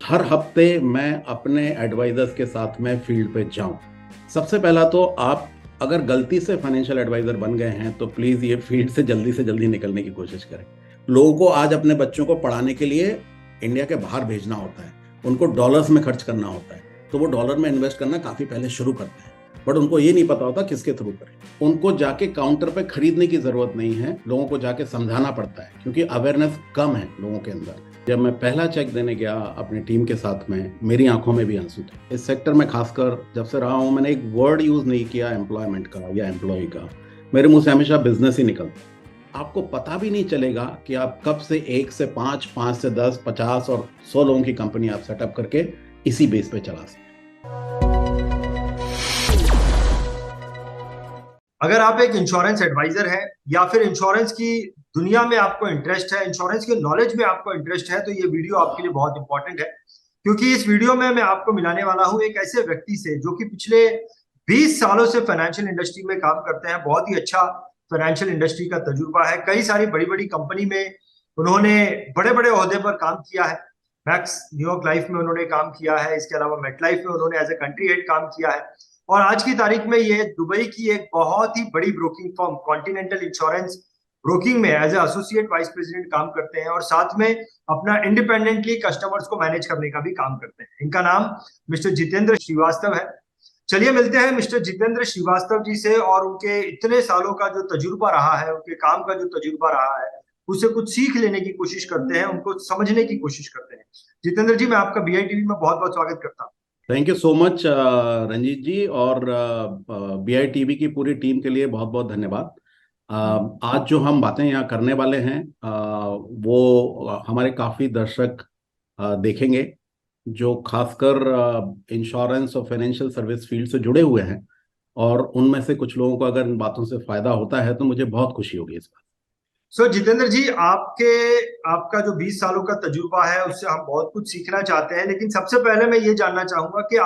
हर हफ्ते मैं अपने एडवाइजर्स के साथ में फील्ड पे जाऊं। सबसे पहला तो आप अगर गलती से फाइनेंशियल एडवाइजर बन गए हैं तो प्लीज़ ये फील्ड से जल्दी निकलने की कोशिश करें। लोगों को आज अपने बच्चों को पढ़ाने के लिए इंडिया के बाहर भेजना होता है, उनको डॉलर्स में खर्च करना होता है, तो वो डॉलर में इन्वेस्ट करना काफ़ी पहले शुरू करते हैं, बट उनको ये नहीं पता होता किसके थ्रू करें। उनको जाके काउंटर पे खरीदने की ज़रूरत नहीं है, लोगों को जाके समझाना पड़ता है क्योंकि अवेयरनेस कम है लोगों के अंदर। जब मैं पहला चेक देने गया अपनी टीम के साथ में, मेरी आंखों में भी आंसू थे। इस सेक्टर में खासकर जब से रहा हूं, मैंने एक वर्ड यूज नहीं किया एम्प्लॉयमेंट का या एम्प्लॉय का। मेरे मुंह से हमेशा बिजनेस ही निकलता। आपको पता भी नहीं चलेगा कि आप कब से 1 से 5, 5 से 10, 50 और 100 लोगों की कंपनी आप सेटअप करके इसी बेस पे चला सकते। अगर आप एक इंश्योरेंस एडवाइजर हैं या फिर इंश्योरेंस की दुनिया में आपको इंटरेस्ट है, इंश्योरेंस के नॉलेज में आपको इंटरेस्ट है, तो ये वीडियो आपके लिए बहुत इंपॉर्टेंट है। क्योंकि इस वीडियो में मैं आपको मिलाने वाला हूं एक ऐसे व्यक्ति से जो कि पिछले 20 सालों से फाइनेंशियल इंडस्ट्री में काम करते हैं। बहुत ही अच्छा फाइनेंशियल इंडस्ट्री का तजुर्बा है। कई सारी बड़ी बड़ी कंपनी में उन्होंने बड़े बड़े ओहदे पर काम किया है। मैक्स न्यूयॉर्क लाइफ में उन्होंने काम किया है। इसके अलावा मेट लाइफ में उन्होंने एज ए कंट्री हेड काम किया है। और आज की तारीख में ये दुबई की एक बहुत ही बड़ी broking firm Continental Insurance Broking में as a associate vice president काम करते हैं और साथ में अपना इंडिपेंडेंटली कस्टमर्स को मैनेज करने का भी काम करते हैं। इनका नाम मिस्टर जितेंद्र श्रीवास्तव है। चलिए मिलते हैं मिस्टर जितेंद्र श्रीवास्तव जी से और उनके इतने सालों का जो तजुर्बा रहा है, उनके काम का जो तजुर्बा रहा है, उससे कुछ सीख लेने की कोशिश करते हैं, उनको समझने की कोशिश करते हैं। जितेंद्र जी, मैं आपका बीआईटीवी में बहुत बहुत स्वागत करता हूँ। Thank you so much Ranjeet ji, और BITV की पूरी टीम के लिए बहुत बहुत धन्यवाद। आज जो हम बातें यहाँ करने वाले हैं वो हमारे काफ़ी दर्शक देखेंगे जो खासकर इंश्योरेंस और फाइनेंशियल सर्विस फील्ड से जुड़े हुए हैं, और उनमें से कुछ लोगों को अगर इन बातों से फायदा होता है तो मुझे बहुत खुशी होगी इस बात। सो जितेंद्र जी, आपका जो 20 सालों का तजुर्बा है उससे हम बहुत कुछ सीखना चाहते हैं। लेकिन सबसे पहले मैं ये जानना चाहूंगा कि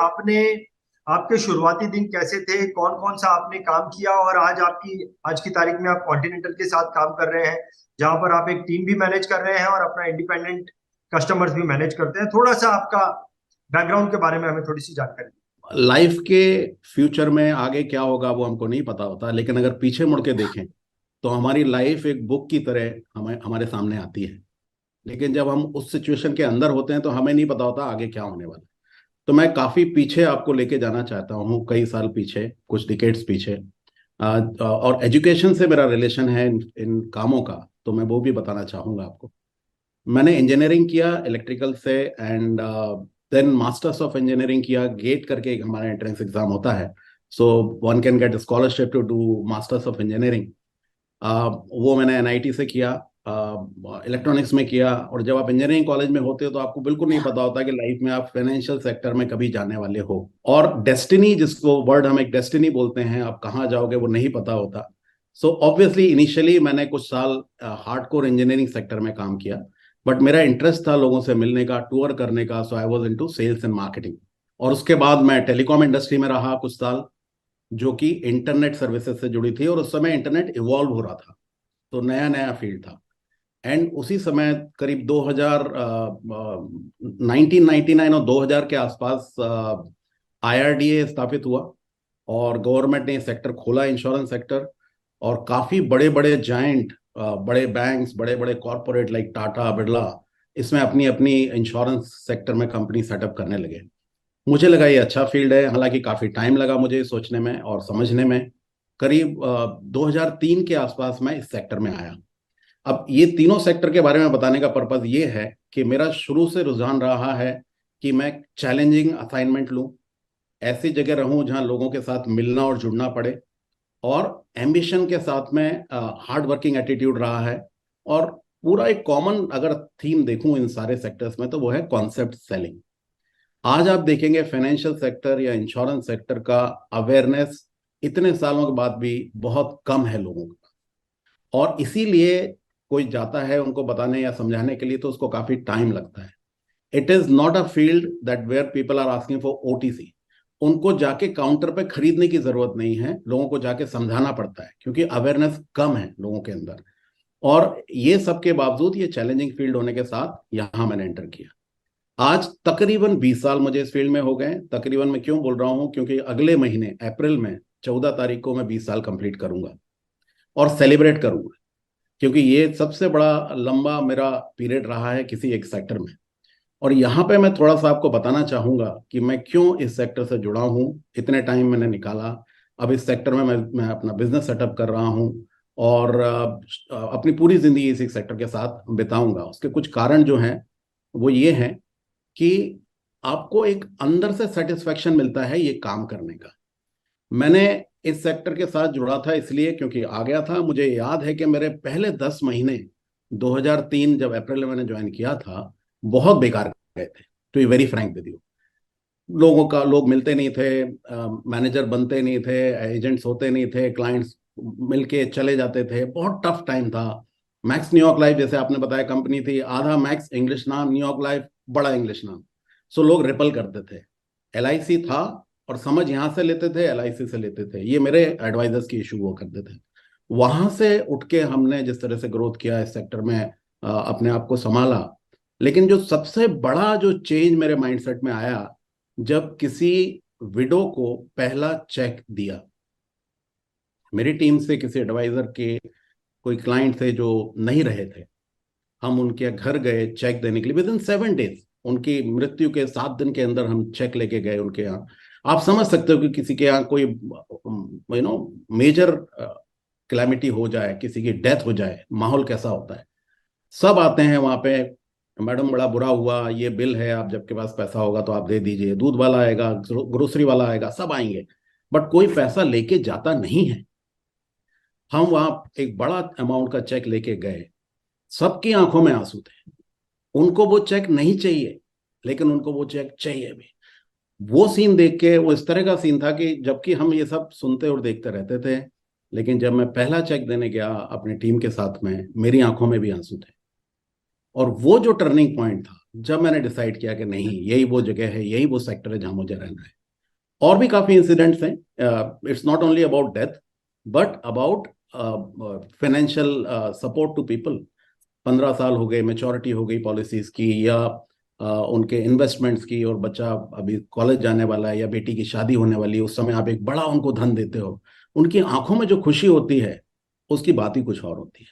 आपके शुरुआती दिन कैसे थे, कौन कौन सा आपने काम किया और आज की तारीख में आप कॉन्टिनेंटल के साथ काम कर रहे हैं, जहां पर आप एक टीम भी मैनेज कर रहे हैं और अपना इंडिपेंडेंट कस्टमर्स भी मैनेज करते हैं। थोड़ा सा आपका बैकग्राउंड के बारे में हमें थोड़ी सी जानकारी। लाइफ के फ्यूचर में आगे क्या होगा वो हमको नहीं पता होता, लेकिन अगर पीछे मुड़ के देखें तो हमारी लाइफ एक बुक की तरह हमें हमारे सामने आती है। लेकिन जब हम उस सिचुएशन के अंदर होते हैं तो हमें नहीं पता होता आगे क्या होने वाला है। तो मैं काफी पीछे आपको लेके जाना चाहता हूँ, कई साल पीछे, कुछ डिकेड्स पीछे। और एजुकेशन से मेरा रिलेशन है इन कामों का, तो मैं वो भी बताना चाहूंगा आपको। मैंने इंजीनियरिंग किया इलेक्ट्रिकल से, and then masters of engineering किया। गेट करके एक हमारा एंट्रेंस एग्जाम होता है, so one can get scholarship to do masters of engineering. वो मैंने NIT से किया, इलेक्ट्रॉनिक्स में किया। और जब आप इंजीनियरिंग कॉलेज में होते हो तो आपको बिल्कुल नहीं पता होता कि लाइफ में आप फाइनेंशियल सेक्टर में कभी जाने वाले हो, और डेस्टिनी, जिसको वर्ड हम एक डेस्टिनी बोलते हैं, आप कहाँ जाओगे वो नहीं पता होता। सो ऑब्वियसली इनिशियली मैंने कुछ साल हार्डकोर इंजीनियरिंग सेक्टर में काम किया, बट मेरा इंटरेस्ट था लोगों से मिलने का, टूर करने का, so I was into sales and marketing. और उसके बाद मैं टेलीकॉम इंडस्ट्री में रहा कुछ साल, जो कि इंटरनेट सर्विसेज से जुड़ी थी, और उस समय इंटरनेट इवॉल्व हो रहा था, तो नया नया फील्ड था। एंड उसी समय करीब 2000, 1999 और 2000 के आसपास IRDA स्थापित हुआ, और गवर्नमेंट ने सेक्टर खोला, इंश्योरेंस सेक्टर। और काफी बड़े बड़े जायंट, बड़े बैंक्स, बड़े बड़े कॉरपोरेट लाइक टाटा, बिरला, इसमें अपनी अपनी इंश्योरेंस सेक्टर में कंपनी सेटअप करने लगे। मुझे लगा ये अच्छा फील्ड है, हालांकि काफी टाइम लगा मुझे सोचने में और समझने में। करीब 2003 के आसपास मैं इस सेक्टर में आया। अब ये तीनों सेक्टर के बारे में बताने का पर्पज ये है कि मेरा शुरू से रुझान रहा है कि मैं चैलेंजिंग असाइनमेंट लूं, ऐसी जगह रहूं जहां लोगों के साथ मिलना और जुड़ना पड़े, और एम्बिशन के साथ में हार्ड वर्किंग एटीट्यूड रहा है। और पूरा एक कॉमन अगर थीम देखूं इन सारे सेक्टर्स में तो वो है कॉन्सेप्ट सेलिंग। आज आप देखेंगे फाइनेंशियल सेक्टर या इंश्योरेंस सेक्टर का अवेयरनेस इतने सालों के बाद भी बहुत कम है लोगों का, और इसीलिए कोई जाता है उनको बताने या समझाने के लिए तो उसको काफी टाइम लगता है। It is not a field that where people are asking for OTC। उनको जाके काउंटर पे खरीदने की जरूरत नहीं है, लोगों को जाके समझाना पड़ता है क्योंकि अवेयरनेस कम है लोगों के अंदर। और ये सब के बावजूद, ये चैलेंजिंग फील्ड होने के साथ यहां मैंने एंटर किया। आज तकरीबन 20 साल मुझे इस फील्ड में हो गए हैं। तकरीबन मैं क्यों बोल रहा हूँ, क्योंकि अगले महीने अप्रैल में 14 तारीख को मैं 20 साल कंप्लीट करूंगा और सेलिब्रेट करूंगा, क्योंकि ये सबसे बड़ा लंबा मेरा पीरियड रहा है किसी एक सेक्टर में। और यहाँ पे मैं थोड़ा सा आपको बताना चाहूंगा कि मैं क्यों इस सेक्टर से जुड़ा हूँ, इतने टाइम मैंने निकाला। अब इस सेक्टर में मैं अपना बिजनेस सेटअप कर रहा हूँ और अपनी पूरी जिंदगी इसी सेक्टर के साथ बिताऊंगा। उसके कुछ कारण जो हैं वो ये हैं कि आपको एक अंदर से सेटिस्फेक्शन मिलता है ये काम करने का। मैंने इस सेक्टर के साथ जुड़ा था इसलिए क्योंकि आ गया था। मुझे याद है कि मेरे पहले 10 महीने 2003 जब अप्रैल में मैंने ज्वाइन किया था, बहुत बेकार गए थे, to be very frank with you. लोग मिलते नहीं थे, मैनेजर बनते नहीं थे, एजेंट्स होते नहीं थे, क्लाइंट्स मिलके चले जाते थे, बहुत टफ टाइम था। मैक्स न्यूयॉर्क लाइफ जैसे आपने बताया कंपनी थी, आधा मैक्स इंग्लिश नाम, न्यूयॉर्क लाइफ बड़ा इंग्लिश नाम। सो लोग रिपल करते थे। एलआईसी था और समझ यहाँ से लेते थे, एलआईसी से लेते थे, ये मेरे एडवाइजर्स की इशू हुआ करते थे। वहां से उठ के हमने जिस तरह से ग्रोथ किया इस सेक्टर में, अपने आप को संभाला। लेकिन जो सबसे बड़ा जो चेंज मेरे माइंडसेट में आया, जब किसी विडो को पहला चेक दिया, मेरी टीम से किसी एडवाइजर के कोई क्लाइंट थे जो नहीं रहे थे, हम उनके घर गए चेक देने के लिए। विद इन 7 डेज, उनकी मृत्यु के 7 दिन के अंदर हम चेक लेके गए उनके यहाँ। आप समझ सकते हो कि किसी के यहाँ कोई मेजर क्लैमिटी हो जाए, किसी की डेथ हो जाए, माहौल कैसा होता है। सब आते हैं वहां पे, मैडम बड़ा बुरा हुआ, ये बिल है, आप जब के पास पैसा होगा तो आप दे दीजिए, दूध वाला आएगा, ग्रोसरी वाला आएगा, सब आएंगे, बट कोई पैसा लेके जाता नहीं है। हम वहां एक बड़ा अमाउंट का चेक लेके गए, सबकी आंखों में आंसू थे। उनको वो चेक नहीं चाहिए, लेकिन उनको वो चेक चाहिए भी। वो सीन देख के, वो इस तरह का सीन था कि जबकि हम ये सब सुनते और देखते रहते थे, लेकिन जब मैं पहला चेक देने गया अपनी टीम के साथ में, मेरी आंखों में भी आंसू थे। और वो जो टर्निंग पॉइंट था, जब मैंने डिसाइड किया कि नहीं, यही वो जगह है, यही वो सेक्टर है जहां मुझे रहना है। और भी काफी इंसिडेंट्स हैं। It's not only about death, but about financial support to people. 15 साल हो गए, मेच्योरिटी हो गई पॉलिसीज की, या उनके इन्वेस्टमेंट्स की, और बच्चा अभी कॉलेज जाने वाला है या बेटी की शादी होने वाली है, उस समय आप एक बड़ा उनको धन देते हो, उनकी आंखों में जो खुशी होती है, उसकी बात ही कुछ और होती है।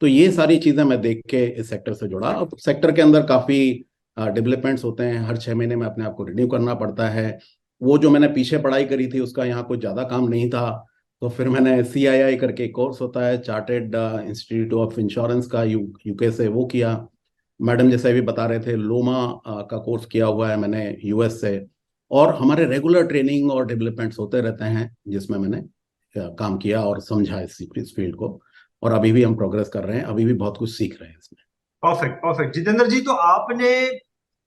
तो ये सारी चीजें मैं देख के इस सेक्टर से जुड़ा। अब सेक्टर के अंदर काफी डेवलपमेंट्स होते हैं, हर 6 महीने में अपने आप को रिन्यू करना पड़ता है। वो जो मैंने पीछे पढ़ाई करी थी उसका यहाँ कुछ ज्यादा काम नहीं था, तो फिर मैंने CII करके कोर्स होता है, चार्टेड इंस्टीट्यूट ऑफ इंश्योरेंस का, यूके से, वो किया। मैडम जैसे अभी बता रहे थे, लोमा का कोर्स किया हुआ है मैंने US से। और हमारे रेगुलर ट्रेनिंग और डेवलपमेंट्स होते रहते हैं, जिसमें मैंने काम किया और समझा इस फील्ड को। और अभी भी हम प्रोग्रेस कर रहे हैं, अभी भी बहुत कुछ सीख रहे हैं इसमें। परफेक्ट परफेक्ट जितेंद्र जी, तो आपने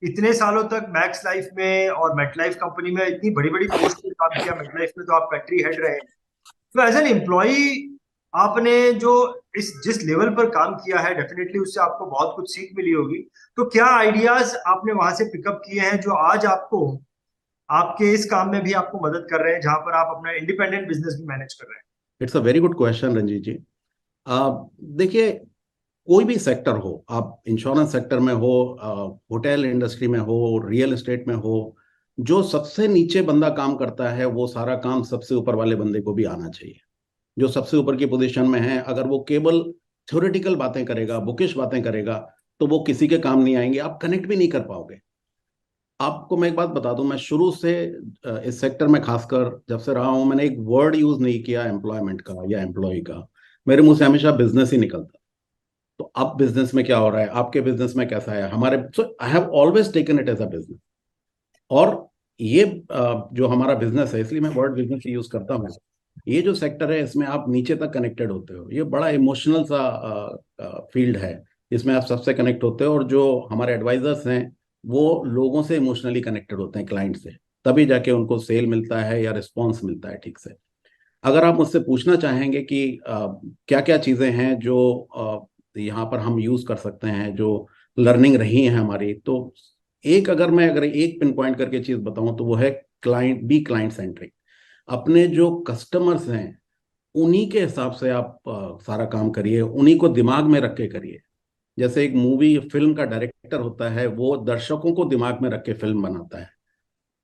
इतने सालों तक मैक्स लाइफ में और मेट लाइफ कंपनी में इतनी बड़ी बड़ी पोस्ट पे काम किया। मेट लाइफ में तो आप फैक्ट्री हेड रहे। तो एज एन एम्प्लॉय आपने जो इस जिस लेवल पर काम किया है, डेफिनेटली उससे आपको बहुत कुछ सीख मिली होगी। तो क्या आइडियाज आपने वहां से पिकअप किए हैं जो आज आपको आपके इस काम में भी आपको मदद कर रहे हैं, जहां पर आप अपना इंडिपेंडेंट बिजनेस भी मैनेज कर रहे हैं? It's a very good question Ranjeet ji. देखिए, कोई भी सेक्टर हो, आप इंश्योरेंस सेक्टर में हो, होटल इंडस्ट्री में हो, रियल एस्टेट में हो, जो सबसे नीचे बंदा काम करता है वो सारा काम सबसे ऊपर वाले बंदे को भी आना चाहिए। जो सबसे ऊपर की पोजीशन में है, अगर वो केवल थ्योरेटिकल बातें करेगा, बुकिश बातें करेगा, तो वो किसी के काम नहीं आएंगे, आप कनेक्ट भी नहीं कर पाओगे। आपको मैं एक बात बता दूं, मैं शुरू से इस सेक्टर में खासकर जब से रहा हूं, मैंने एक वर्ड यूज नहीं किया एम्प्लॉयमेंट का या एम्प्लॉय का। मेरे मुंह से हमेशा बिजनेस ही निकलता। तो अब बिजनेस में क्या हो रहा है, आपके बिजनेस में कैसा है, हमारे, so I have always taken it as a business. और ये जो हमारा बिजनेस है, इसलिए मैं वर्ड बिजनेस यूज करता हूँ। ये जो सेक्टर है, इसमें आप नीचे तक कनेक्टेड होते हो, ये बड़ा इमोशनल सा फील्ड है, इसमें आप सबसे कनेक्ट होते हो। और जो हमारे एडवाइजर्स हैं, वो लोगों से इमोशनली कनेक्टेड होते हैं, क्लाइंट से, तभी जाके उनको सेल मिलता है या रिस्पॉन्स मिलता है ठीक से। अगर आप मुझसे पूछना चाहेंगे कि क्या क्या चीज़ें हैं जो यहाँ पर हम यूज़ कर सकते हैं, जो लर्निंग रही है हमारी, तो अगर एक पिन पॉइंट करके चीज़ बताऊं, तो वो है क्लाइंट सेंट्रिक। अपने जो कस्टमर्स हैं, उन्हीं के हिसाब से आप सारा काम करिए, उन्हीं को दिमाग में रख के करिए। जैसे एक मूवी फिल्म का डायरेक्टर होता है, वो दर्शकों को दिमाग में रख के फिल्म बनाता है।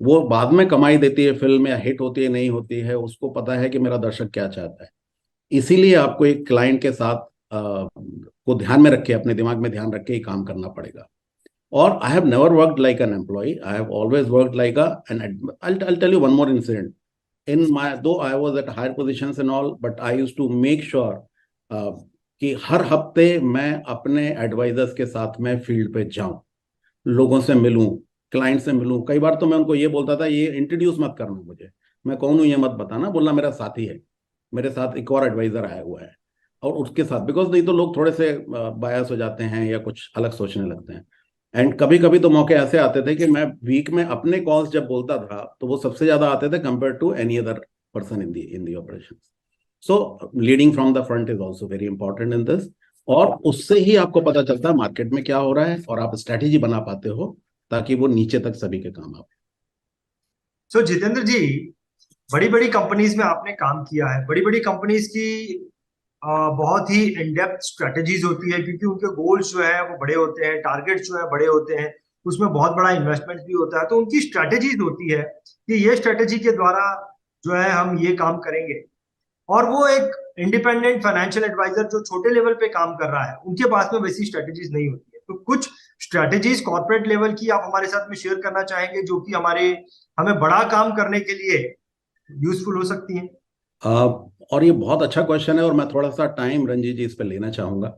वो बाद में कमाई देती है फिल्म, या हिट होती है नहीं होती है, उसको पता है कि मेरा दर्शक क्या चाहता है। इसीलिए आपको एक क्लाइंट के साथ को ध्यान में रख के, अपने दिमाग में ध्यान रख के ही काम करना पड़ेगा। और I have never worked like an employ, I have always worked like an I'll tell you one more incident. In my, though I was at higher positions and all, but I used to make sure कि हर हफ्ते मैं अपने advisers के साथ में field पे जाऊं, लोगों से मिलूं, क्लाइंट से मिलूं। कई बार तो मैं उनको ये बोलता था, ये इंट्रोड्यूस मत करना मुझे, मैं कौन हूँ ये मत बताना, बोलना मेरा साथी है, मेरे साथ एक और एडवाइजर आया हुआ है। और उसके साथ, बिकॉज नहीं तो लोग थोड़े से बायस हो जाते हैं या कुछ अलग सोचने लगते हैं। एंड कभी कभी तो मौके ऐसे आते थे कि मैं वीक में अपने कॉल्स जब बोलता था तो वो सबसे ज्यादा आते थे compare to any other person in the operation. So leading from the front is also very important in this. और उससे ही आपको पता चलता है मार्केट में क्या हो रहा है, और आप स्ट्रैटेजी बना पाते हो ताकि वो नीचे तक सभी के काम आए। सो जितेंद्र जी, बड़ी बड़ी कंपनीज में आपने काम किया है। बड़ी बड़ी कंपनीज की बहुत ही इन डेप्थ स्ट्रेटेजीज होती है, क्योंकि उनके गोल्स जो है वो बड़े होते हैं, टारगेट्स जो है बड़े होते हैं, उसमें बहुत बड़ा इन्वेस्टमेंट भी होता है। तो उनकी स्ट्रेटेजीज होती है कि ये स्ट्रेटेजी के द्वारा जो है हम ये काम करेंगे। और वो एक इंडिपेंडेंट फाइनेंशियल एडवाइजर जो छोटे लेवल पे काम कर रहा है, उनके पास में वैसी स्ट्रेटेजीज नहीं होती है। तो कुछ स्ट्रेटेजीज कॉर्पोरेट लेवल की आप हमारे साथ में शेयर करना चाहेंगे, जो कि हमारे हमें बड़ा काम करने के लिए यूजफुल हो सकती हैं? और ये बहुत अच्छा क्वेश्चन है, और मैं थोड़ा सा टाइम रंजीत जी इस पर लेना चाहूँगा।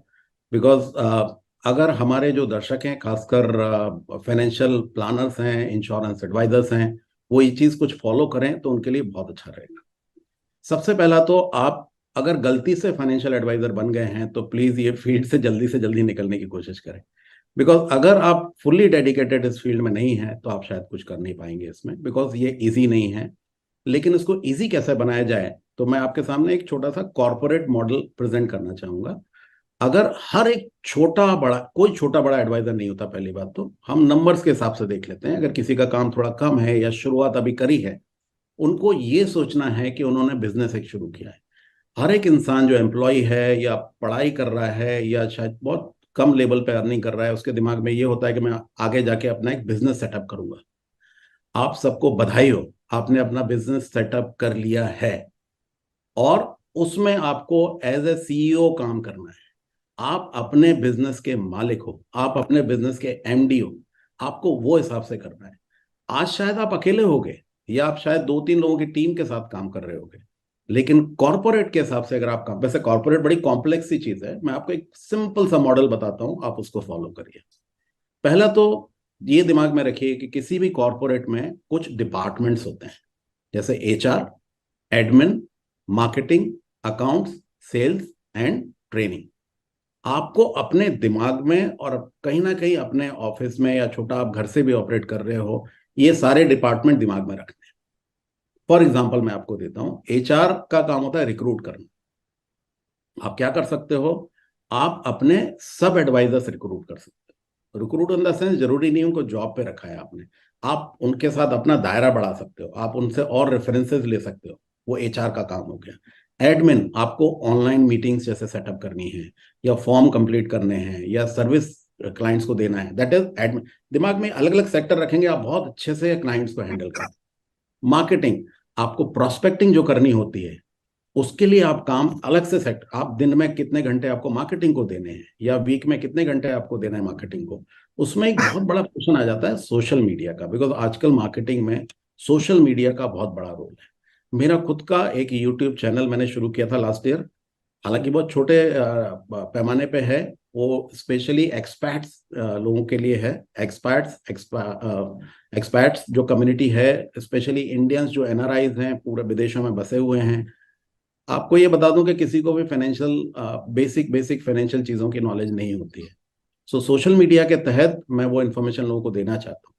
बिकॉज अगर हमारे जो दर्शक हैं, खासकर फाइनेंशियल प्लानर्स हैं, इंश्योरेंस एडवाइजर्स हैं, वो ये चीज़ कुछ फॉलो करें तो उनके लिए बहुत अच्छा रहेगा। सबसे पहला तो आप अगर गलती से फाइनेंशियल एडवाइजर बन गए हैं तो प्लीज़ ये फील्ड से जल्दी निकलने की कोशिश करें। बिकॉज अगर आप फुल्ली डेडिकेटेड इस फील्ड में नहीं हैं तो आप शायद कुछ कर नहीं पाएंगे इसमें, बिकॉज ये इजी नहीं है। लेकिन इसको इजी कैसे बनाया जाए, तो मैं आपके सामने एक छोटा सा कॉर्पोरेट मॉडल प्रेजेंट करना चाहूंगा। अगर हर एक छोटा बड़ा, कोई छोटा बड़ा एडवाइजर नहीं होता, पहली बात तो हम नंबर्स के हिसाब से देख लेते हैं। अगर किसी का काम थोड़ा कम है या शुरुआत अभी करी है, उनको ये सोचना है कि उन्होंने बिजनेस एक शुरू किया है। हर एक इंसान जो एम्प्लॉय है या पढ़ाई कर रहा है या शायद बहुत कम लेवल पे अर्निंग कर रहा है, उसके दिमाग में ये होता है कि मैं आगे जाके अपना एक बिजनेस सेटअप करूंगा। आप सबको बधाई हो, आपने अपना बिजनेस सेटअप कर लिया है, और उसमें आपको एज ए सीईओ काम करना है। आप अपने बिजनेस के मालिक हो, आप अपने बिजनेस के एमडी हो, आपको वो हिसाब से करना है। आज शायद आप अकेले होगे, या आप शायद दो तीन लोगों की टीम के साथ काम कर रहे होगे, लेकिन कॉर्पोरेट के हिसाब से अगर आप काम, वैसे कॉर्पोरेट बड़ी कॉम्प्लेक्स सी चीज है, मैं आपको एक सिंपल सा मॉडल बताता हूं, आप उसको फॉलो करिए। पहला तो ये दिमाग में रखिए कि किसी भी कॉर्पोरेट में कुछ डिपार्टमेंट्स होते हैं, जैसे HR, admin, marketing, accounts, sales and training. आपको अपने दिमाग में, और कहीं ना कहीं अपने ऑफिस में या छोटा आप घर से भी ऑपरेट कर रहे हो, ये सारे डिपार्टमेंट दिमाग में रखने हैं। फॉर एग्जाम्पल मैं आपको देता हूं, एचआर का काम होता है रिक्रूट करना। आप क्या कर सकते हो, आप अपने सब एडवाइजर्स रिक्रूट कर सकते हो। रिक्रूट इन द सेंस, जरूरी नहीं उनको जॉब पे रखा है आपने, आप उनके साथ अपना दायरा बढ़ा सकते हो, आप उनसे और रेफरेंसेस ले सकते हो। वो एचआर का काम हो गया। एडमिन, आपको ऑनलाइन मीटिंग्स जैसे सेटअप करनी है, या फॉर्म कंप्लीट करने हैं, या सर्विस क्लाइंट्स को देना है, दैट इज एडमिन। दिमाग में अलग अलग सेक्टर रखेंगे, आप बहुत अच्छे से क्लाइंट्स को हैंडल कर। मार्केटिंग, आपको प्रोस्पेक्टिंग जो करनी होती है, उसके लिए आप काम अलग से सेट, आप दिन में कितने घंटे आपको मार्केटिंग को देने हैं, या वीक में कितने घंटे आपको देना है मार्केटिंग को। उसमें एक बहुत बड़ा क्वेश्चन आ जाता है सोशल मीडिया का, बिकॉज आजकल मार्केटिंग में सोशल मीडिया का बहुत बड़ा रोल है। मेरा खुद का एक यूट्यूब चैनल मैंने शुरू किया था लास्ट ईयर, हालांकि बहुत छोटे पैमाने पे है। वो स्पेशली एक्सपैट्स लोगों के लिए है। एक्सपैट्स जो कम्युनिटी है, स्पेशली इंडियंस जो एनआरआईज हैं, पूरे विदेशों में बसे हुए हैं। आपको ये बता दूं कि किसी को भी फाइनेंशियल बेसिक बेसिक फाइनेंशियल चीज़ों की नॉलेज नहीं होती है। सो सोशल मीडिया के तहत मैं वो इन्फॉर्मेशन लोगों को देना चाहता हूँ।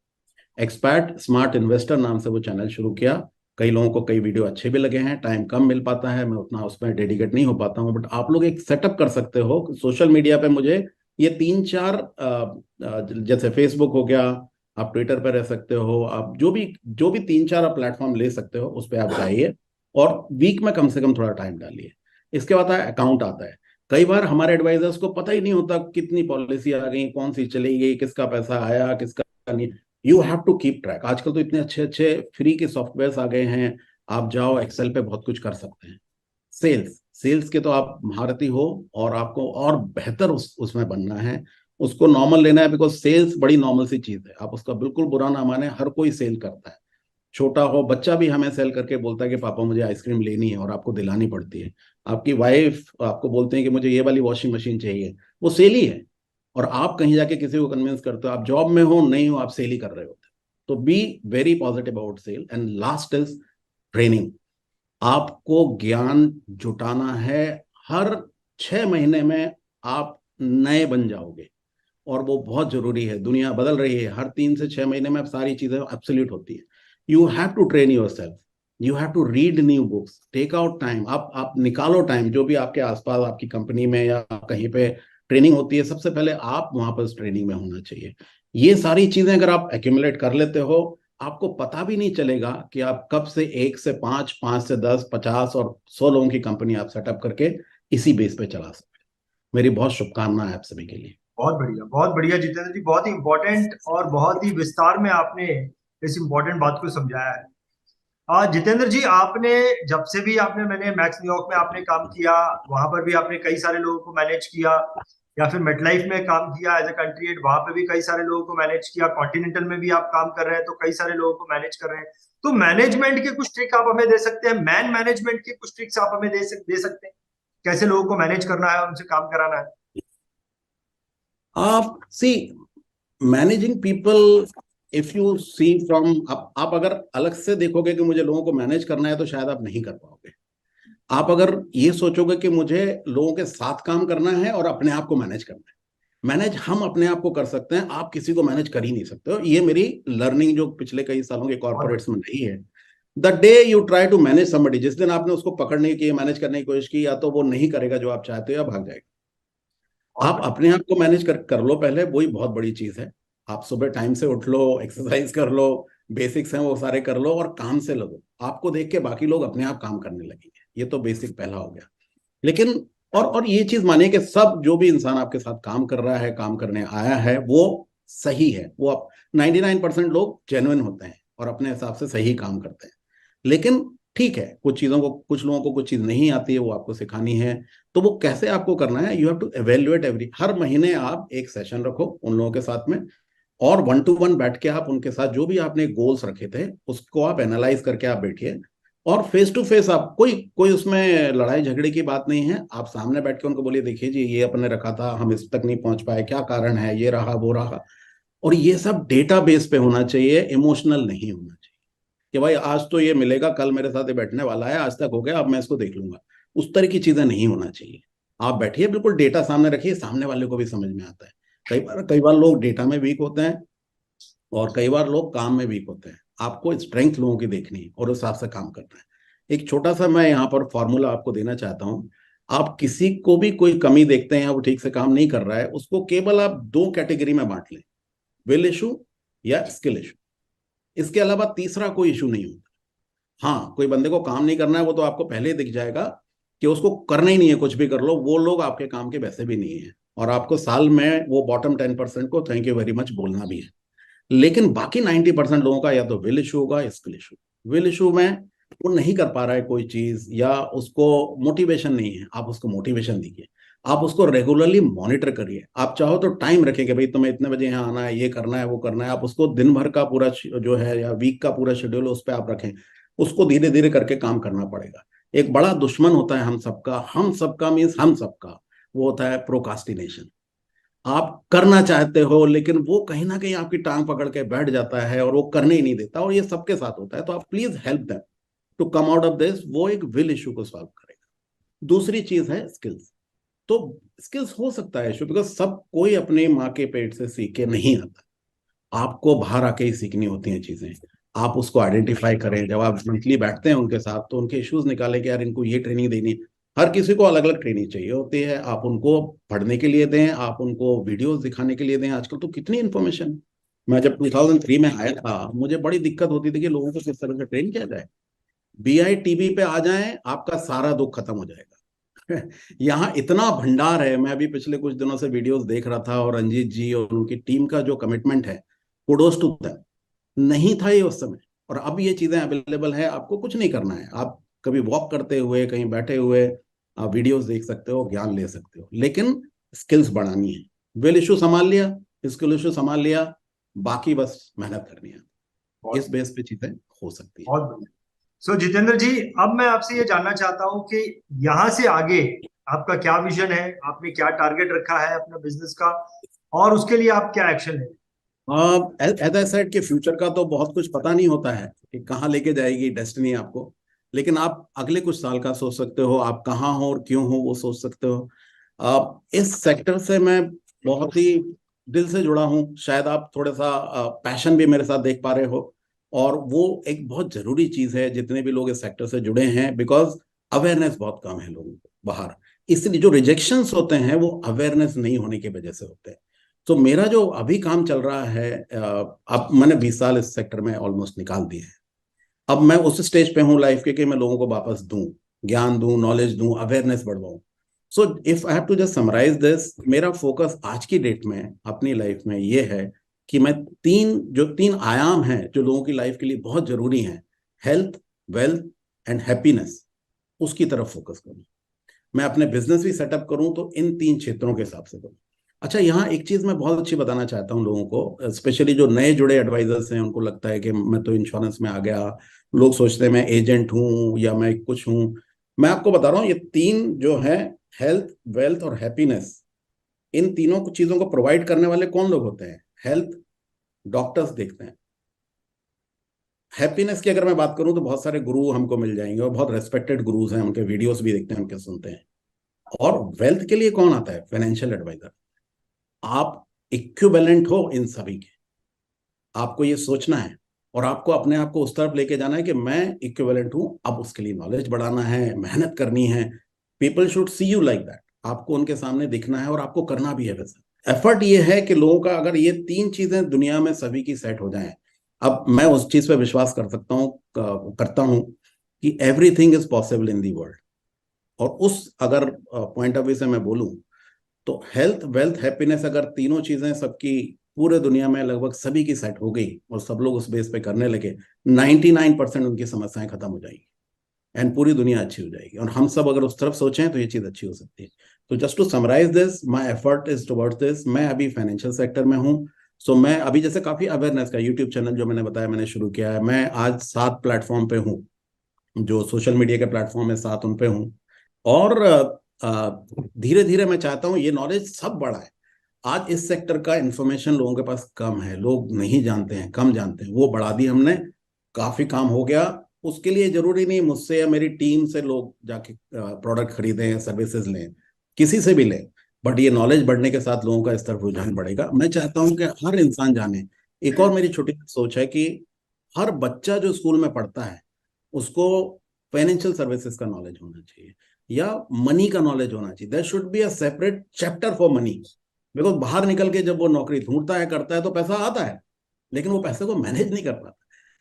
एक्सपर्ट स्मार्ट इन्वेस्टर नाम से वो चैनल शुरू किया। कई लोगों को कई वीडियो अच्छे भी लगे हैं, टाइम कम मिल पाता है, मैं उतना उसमें डेडिकेट नहीं हो पाता हूँ, बट आप लोग एक सेटअप कर सकते हो सोशल मीडिया पे। मुझे ये तीन चार जैसे फेसबुक हो गया, आप ट्विटर पर रह सकते हो, आप जो भी तीन चार आप प्लेटफॉर्म ले सकते हो उस पर आप जाइए, और वीक में कम से कम थोड़ा टाइम डालिए। इसके बाद अकाउंट आता है। कई बार हमारे एडवाइजर्स को पता ही नहीं होता कितनी पॉलिसी आ गई, कौन सी चली गई, किसका पैसा आया किसका नहीं। You have to keep track. आजकल तो इतने अच्छे अच्छे फ्री के सॉफ्टवेयर आ गए हैं, आप जाओ एक्सेल पे बहुत कुछ कर सकते हैं। सेल्स सेल्स के तो आप महारथी हो, और आपको और बेहतर उसमें बनना है। उसको नॉर्मल लेना है, बिकॉज सेल्स बड़ी नॉर्मल सी चीज है, आप उसका बिल्कुल बुरा ना माने, हर कोई सेल करता है। छोटा हो बच्चा भी हमें सेल करके बोलता है कि पापा मुझे आइसक्रीम लेनी है, और आपको दिलानी पड़ती है। आपकी वाइफ आपको बोलते हैं कि मुझे ये वाली वॉशिंग मशीन चाहिए, वो सेल ही है। और आप कहीं जाके किसी को कन्विंस करते हो, आप जॉब में हो नहीं हो, आप सेल ही कर रहे होते हो। तो be very positive about sale. And last is training. आपको ज्ञान जुटाना है। हर 6 महीने में आप नए बन जाओगे, और वो बहुत जरूरी है। दुनिया बदल रही है, हर 3 से 6 महीने में अब सारी चीजें एब्सोल्यूट होती है। You have to train yourself, you have to read new books, take out time. आप निकालो टाइम, जो भी आपके आसपास आपकी कंपनी में या कहीं पे ट्रेनिंग होती है, सबसे पहले आप वहां पर उस ट्रेनिंग में होना चाहिए। ये सारी चीजें अगर आप एक्यूमुलेट कर लेते हो, आपको पता भी नहीं चलेगा कि आप कब से 1 से 5, 5 से 10, 50 और 100 लोगों की कंपनी आप सेटअप करके इसी बेस पे चला सकते हैं। मेरी बहुत शुभकामनाएं आप सभी के लिए। बहुत बढ़िया जितेंद्र जी, बहुत ही इंपॉर्टेंट और बहुत ही विस्तार में आपने इस इंपॉर्टेंट बात को समझाया है। जितेंद्र जी, आपने जब से भी आपने मैंने मैक्स न्यूयॉर्क में आपने काम किया, वहां पर भी आपने कई सारे लोगों को मैनेज किया, या फिर मेटलाइफ में काम किया एज ए कंट्री हेड, वहां पे भी कई सारे लोगों को मैनेज किया, कॉन्टिनेंटल में भी आप काम कर रहे हैं तो कई सारे लोगों को मैनेज कर रहे हैं। तो मैनेजमेंट के कुछ ट्रिक आप हमें दे सकते हैं? मैन मैनेजमेंट के कुछ ट्रिक्स आप हमें दे सकते हैं? कैसे लोगों को मैनेज करना है, उनसे काम कराना है? आप see managing people, if you see from, आप अगर अलग से देखोगे कि मुझे लोगों को मैनेज करना है, तो शायद आप नहीं कर पाओगे। आप अगर ये सोचोगे कि मुझे लोगों के साथ काम करना है और अपने आप को मैनेज करना है, मैनेज हम अपने आप को कर सकते हैं, आप किसी को मैनेज कर ही नहीं सकते हो। ये मेरी लर्निंग जो पिछले कई सालों के बहुत कॉर्पोरेट्स में रही है। The day you try to manage somebody, जिस दिन आपने उसको पकड़ने की मैनेज करने की कोशिश की, या तो वो नहीं करेगा जो आप चाहते हो, या भाग जाएगा। बहुत आप बढ़िया। अपने आप को मैनेज कर लो पहले, वही बहुत बड़ी चीज है। आप सुबह टाइम से उठ लो, एक्सरसाइज कर लो, बेसिक्स हैं वो सारे कर लो, और काम से लगो। आपको देख के बाकी लोग अपने आप काम करने लगेंगे। ये तो बेसिक पहला हो गया। लेकिन और ये चीज मानिए कि सब जो भी इंसान आपके साथ काम कर रहा है, काम करने आया है, वो सही है। वो आप 99% लोग जेन्युइन होते हैं और अपने हिसाब से सही काम करते हैं। लेकिन ठीक है, कुछ चीजों को, कुछ लोगों को कुछ चीज नहीं आती है, वो आपको सिखानी है। तो वो कैसे आपको करना है, you have to evaluate every, हर महीने आप एक सेशन रखो उन लोगों के साथ में, और 1 to 1 बैठ के आप उनके साथ जो भी आपने गोल्स रखे थे उसको आप एनालाइज करके आप बैठिए। और फेस टू फेस, आप कोई कोई उसमें लड़ाई झगड़े की बात नहीं है। आप सामने बैठ के उनको बोलिए, देखिए जी ये अपने रखा था, हम इस तक नहीं पहुंच पाए, क्या कारण है, ये रहा वो रहा। और ये सब डेटा बेस पे होना चाहिए, इमोशनल नहीं होना चाहिए कि भाई आज तो ये मिलेगा, कल मेरे साथ ये बैठने वाला है, आज तक हो गया अब मैं इसको देख लूंगा। उस तरह की चीजें नहीं होना चाहिए। आप बैठिए, बिल्कुल डेटा सामने रखिए, सामने वाले को भी समझ में आता है। कई बार लोग डेटा में वीक होते हैं, और कई बार लोग काम में वीक होते हैं। आपको स्ट्रेंथ लोगों की देखनी है और उस हिसाब से काम करना है। एक छोटा सा मैं यहाँ पर फॉर्मूला आपको देना चाहता हूँ। आप किसी को भी कोई कमी देखते हैं, वो ठीक से काम नहीं कर रहा है, उसको केवल आप 2 कैटेगरी में बांट लें, विल इशू या स्किल इशू। इसके अलावा तीसरा कोई इशू नहीं होता। हाँ, कोई बंदे को काम नहीं करना है, वो तो आपको पहले ही दिख जाएगा कि उसको करना ही नहीं है, कुछ भी कर लो, वो लोग आपके काम के वैसे भी नहीं है। और आपको साल में वो बॉटम 10% को थैंक यू वेरी मच बोलना भी है। लेकिन बाकी 90% लोगों का या तो विल इशू होगा, स्किल इशू। विल इशू में वो नहीं कर पा रहा है कोई चीज, या उसको मोटिवेशन नहीं है, आप उसको मोटिवेशन दीजिए। आप उसको रेगुलरली मॉनिटर करिए। आप चाहो तो टाइम रखें कि भाई तुम्हें इतने बजे यहाँ आना है, ये करना है वो करना है। आप उसको दिन भर का पूरा जो है, या वीक का पूरा शेड्यूल उस पर आप रखें। उसको धीरे धीरे करके काम करना पड़ेगा। एक बड़ा दुश्मन होता है हम सबका मीन्स हम सबका, वो होता है प्रोकास्टिनेशन। आप करना चाहते हो, लेकिन वो कहीं ना कहीं आपकी टांग पकड़ के बैठ जाता है और वो करने ही नहीं देता, और ये सबके साथ होता है। तो आप please help them to come out of this. वो एक विल इशू को सॉल्व करेगा। दूसरी चीज है स्किल्स। तो स्किल्स हो सकता है इशू, बिकॉज सब कोई अपने माँ के पेट से सीख के नहीं आता। आपको बाहर आके ही सीखनी होती हैं चीजें। आप उसको आइडेंटिफाई करें, जब आप मंथली बैठते हैं उनके साथ, तो उनके इश्यूज निकालें कि यार इनको ये ट्रेनिंग देनी है। हर किसी को अलग अलग ट्रेनिंग चाहिए होती है। आप उनको पढ़ने के लिए दें, आप उनको वीडियोस दिखाने के लिए दें। आजकल तो कितनी इन्फॉर्मेशन। मैं जब 2003 में आया था, मुझे बड़ी दिक्कत होती थी कि लोगों को किस तरह से ट्रेन किया जाए। BITB पे आ जाएं, आपका सारा दुख खत्म हो जाएगा। यहाँ इतना भंडार है। मैं अभी पिछले कुछ दिनों से वीडियोस देख रहा था, और रंजीत जी और उनकी टीम का जो कमिटमेंट है, कुडोस टू देम। नहीं था ये उस समय, और अब ये चीजें अवेलेबल है। आपको कुछ नहीं करना है, आप कभी वॉक करते हुए, कहीं बैठे हुए आप वीडियोस देख सकते हो, ज्ञान ले सकते हो, लेकिन स्किल्स बढ़ानी है। वेल इशू संभाल लिया, स्किल इशू संभाल लिया, बाकी बस मेहनत करनी है। बहुत इस बेस पे चीजें हो सकती है। बहुत बढ़िया। सो जितेंद्र जी, अब मैं आपसे ये जानना चाहता हूँ कि यहाँ से आगे आपका क्या विजन है, आपने क्या टारगेट रखा है अपने बिजनेस का, और उसके लिए आप क्या एक्शन है। एज आई सेड कि फ्यूचर का तो बहुत कुछ पता नहीं होता है कि कहाँ लेके जाएगी डेस्टिनी आपको, लेकिन आप अगले कुछ साल का सोच सकते हो, आप कहाँ हो और क्यों हो वो सोच सकते हो। इस सेक्टर से मैं बहुत ही दिल से जुड़ा हूँ, शायद आप थोड़ा सा पैशन भी मेरे साथ देख पा रहे हो, और वो एक बहुत जरूरी चीज है जितने भी लोग इस सेक्टर से जुड़े हैं, बिकॉज अवेयरनेस बहुत कम है लोगों को बाहर। इसलिए जो रिजेक्शंस होते हैं वो अवेयरनेस नहीं होने की वजह से होते हैं। तो मेरा जो अभी काम चल रहा है, अब मैंने 20 साल इस सेक्टर में ऑलमोस्ट निकाल दिए हैं। अब मैं उस स्टेज पे हूँ लाइफ के कि मैं लोगों को वापस दूं, ज्ञान दूं, नॉलेज दूं, अवेयरनेस बढ़वाऊं। So if I have to just summarise this, मेरा फोकस आज की डेट में अपनी लाइफ में ये है कि मैं तीन आयाम हैं जो लोगों की लाइफ के लिए बहुत जरूरी हैं, हेल्थ, वेल्थ एंड हैप्पीनेस, उसकी तरफ फोकस करूं। मैं अपने बिजनेस भी सेटअप करूं तो इन 3 क्षेत्रों के हिसाब से करूं। अच्छा, यहाँ एक चीज मैं बहुत अच्छी बताना चाहता हूँ लोगों को, स्पेशली जो नए जुड़े एडवाइजर्स हैं, उनको लगता है कि मैं तो इंश्योरेंस में आ गया, लोग सोचते हैं मैं एजेंट हूँ या मैं कुछ हूँ। मैं आपको बता रहा हूँ, ये 3 जो है, हेल्थ, वेल्थ और हैप्पीनेस, इन तीनों चीजों को प्रोवाइड करने वाले कौन लोग होते हैं? हेल्थ, डॉक्टर्स देखते हैं। हैप्पीनेस की अगर मैं बात करूं तो बहुत सारे गुरु हमको मिल जाएंगे, और बहुत रेस्पेक्टेड गुरुज हैं, उनके वीडियोस भी देखते हैं, उनके सुनते हैं। और वेल्थ के लिए कौन आता है? Financial adviser. आप इक्विवेलेंट हो इन सभी के, आपको ये सोचना है, और आपको अपने आप को उस तरफ लेके जाना है कि मैं इक्विवेलेंट हूं, अब उसके लिए नॉलेज बढ़ाना है, मेहनत करनी है। People should see you like that, आपको उनके सामने दिखना है, और आपको करना भी है वैसा। एफर्ट ये है कि लोगों का अगर ये 3 चीजें दुनिया में सभी की सेट हो जाएं, अब मैं उस चीज पे विश्वास कर सकता हूँ, करता हूँ कि everything is possible in the world. और उस अगर पॉइंट ऑफ व्यू से मैं बोलूं, तो हेल्थ, वेल्थ, हैप्पीनेस, अगर तीनों चीजें सबकी पूरे दुनिया में लगभग सभी की सेट हो गई और सब लोग उस बेस पे करने लगे, 99% उनकी समस्याएं खत्म हो जाएगी, एंड पूरी दुनिया अच्छी हो जाएगी। और हम सब अगर उस तरफ सोचें तो ये चीज अच्छी हो सकती है। तो just to summarise this, my effort is towards this. मैं अभी फाइनेंशियल सेक्टर में हूँ। सो मैं अभी जैसे काफी अवेयरनेस का यूट्यूब चैनल जो मैंने बताया मैंने शुरू किया है, मैं आज 7 प्लेटफॉर्म पे हूँ, जो सोशल मीडिया के प्लेटफॉर्म है 7, उन पे हूँ। और धीरे धीरे मैं चाहता हूँ ये नॉलेज सब बढ़ा है। आज इस सेक्टर का इंफॉर्मेशन लोगों के पास कम है, लोग नहीं जानते हैं, कम जानते हैं, वो बढ़ा दी हमने, काफी काम हो गया। उसके लिए जरूरी नहीं मुझसे या मेरी टीम से लोग जाके प्रोडक्ट खरीदें या सर्विसेज लें, किसी से भी लें, बट ये नॉलेज बढ़ने के साथ लोगों का इस तरफ रुझान बढ़ेगा। मैं चाहता हूं कि हर इंसान जाने। एक और मेरी छोटी सोच है कि हर बच्चा जो स्कूल में पढ़ता है उसको फाइनेंशियल सर्विसेज का नॉलेज होना चाहिए, या मनी का नॉलेज होना चाहिए। There should be a separate chapter for money. Because बाहर निकल के जब वो नौकरी ढूंढता है, करता है, तो पैसा आता है, लेकिन वो पैसे को मैनेज नहीं कर पाता।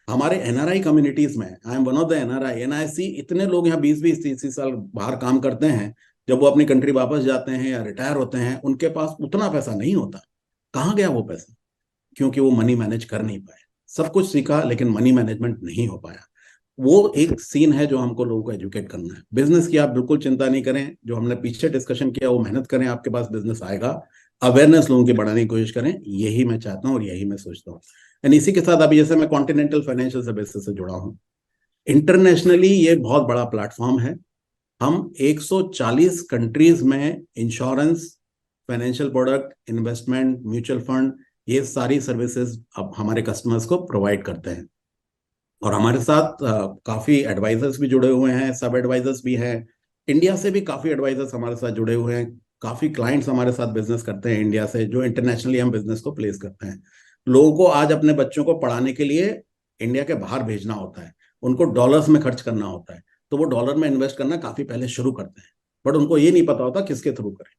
हमारे एनआरआई कम्युनिटीज में, I am one of the NRI, NIC, इतने लोग यहाँ 20-20, 30-30 साल बाहर काम करते हैं, जब वो अपनी कंट्री वापस जाते हैं या रिटायर होते हैं, उनके पास उतना पैसा नहीं होता। कहाँ गया वो पैसा? क्योंकि वो मनी मैनेज कर नहीं पाए। सब कुछ सीखा लेकिन मनी मैनेजमेंट नहीं हो पाया। वो एक सीन है जो हमको लोगों को एजुकेट करना है। बिजनेस की आप बिल्कुल चिंता नहीं करें, जो हमने पीछे डिस्कशन किया वो मेहनत करें, आपके पास बिजनेस आएगा। अवेयरनेस लोगों की बढ़ाने की कोशिश करें, यही मैं चाहता हूँ और यही मैं सोचता हूँ। एंड इसी के साथ अभी जैसे मैं कॉन्टिनेंटल फाइनेंशियल सर्विसेज से जुड़ा हूँ, इंटरनेशनली ये बहुत बड़ा प्लेटफॉर्म है। हम 140 कंट्रीज में insurance, financial product, investment, mutual fund, ये सारी सर्विसेज अब हमारे कस्टमर्स को प्रोवाइड करते हैं। और हमारे साथ काफी एडवाइजर्स भी जुड़े हुए हैं, सब एडवाइजर्स भी हैं। इंडिया से भी काफी एडवाइजर्स हमारे साथ जुड़े हुए हैं। काफी क्लाइंट्स हमारे साथ बिजनेस करते हैं इंडिया से, जो इंटरनेशनली हम बिजनेस को प्लेस करते हैं। लोगों को आज अपने बच्चों को पढ़ाने के लिए इंडिया के बाहर भेजना होता है, उनको डॉलर्स में खर्च करना होता है, तो वो डॉलर में इन्वेस्ट करना काफी पहले शुरू करते हैं, बट उनको ये नहीं पता होता किसके थ्रू करें।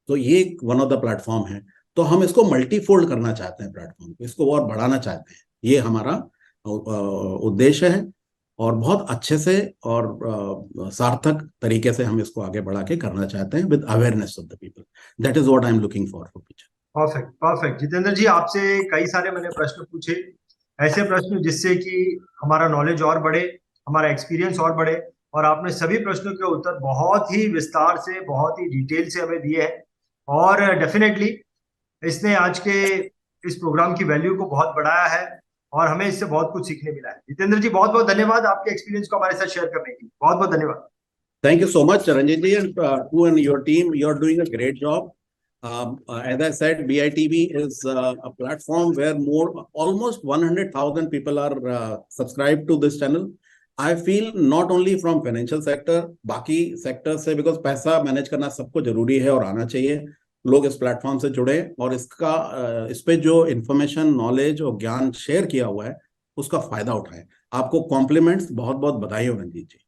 तो ये वन ऑफ द प्लेटफॉर्म है। तो हम इसको मल्टीफोल्ड करना चाहते हैं, प्लेटफॉर्म को, इसको और बढ़ाना चाहते हैं। ये हमारा उद्देश्य है। और बहुत अच्छे से और सार्थक तरीके से हम इसको आगे बढ़ा के करना चाहते हैं with awareness of the people. That is what I am looking for future. Perfect perfect. Jitendra ji, आपसे कई सारे मैंने प्रश्न पूछे, ऐसे प्रश्न जिससे कि हमारा नॉलेज और बढ़े, हमारा एक्सपीरियंस और बढ़े, और आपने सभी प्रश्नों के उत्तर बहुत ही विस्तार से, बहुत ही डिटेल से हमें दिए हैं। और डेफिनेटली इसने आज के इस प्रोग्राम की वैल्यू को बहुत बढ़ाया है और हमें इससे बहुत कुछ सीखने मिला है। जितेंद्र जी, बहुत बहुत धन्यवाद आपके एक्सपीरियंस को हमारे साथ शेयर करने के लिए। बहुत बहुत धन्यवाद। Thank you so much, Ranjit ji, and you and your team. You're doing a great job. As I said, BITV is a platform where almost 100,000 people are subscribed to this channel. I feel not only from financial sector, बाकी sector से, because पैसा manage करना सबको जरूरी है और आना चाहिए. लोग इस प्लेटफॉर्म से जुड़े और इस पे जो इंफॉर्मेशन, नॉलेज और ज्ञान शेयर किया हुआ है उसका फायदा उठाएं. आपको कॉम्प्लीमेंट्स, बहुत बहुत बधाई हो रंजीत जी.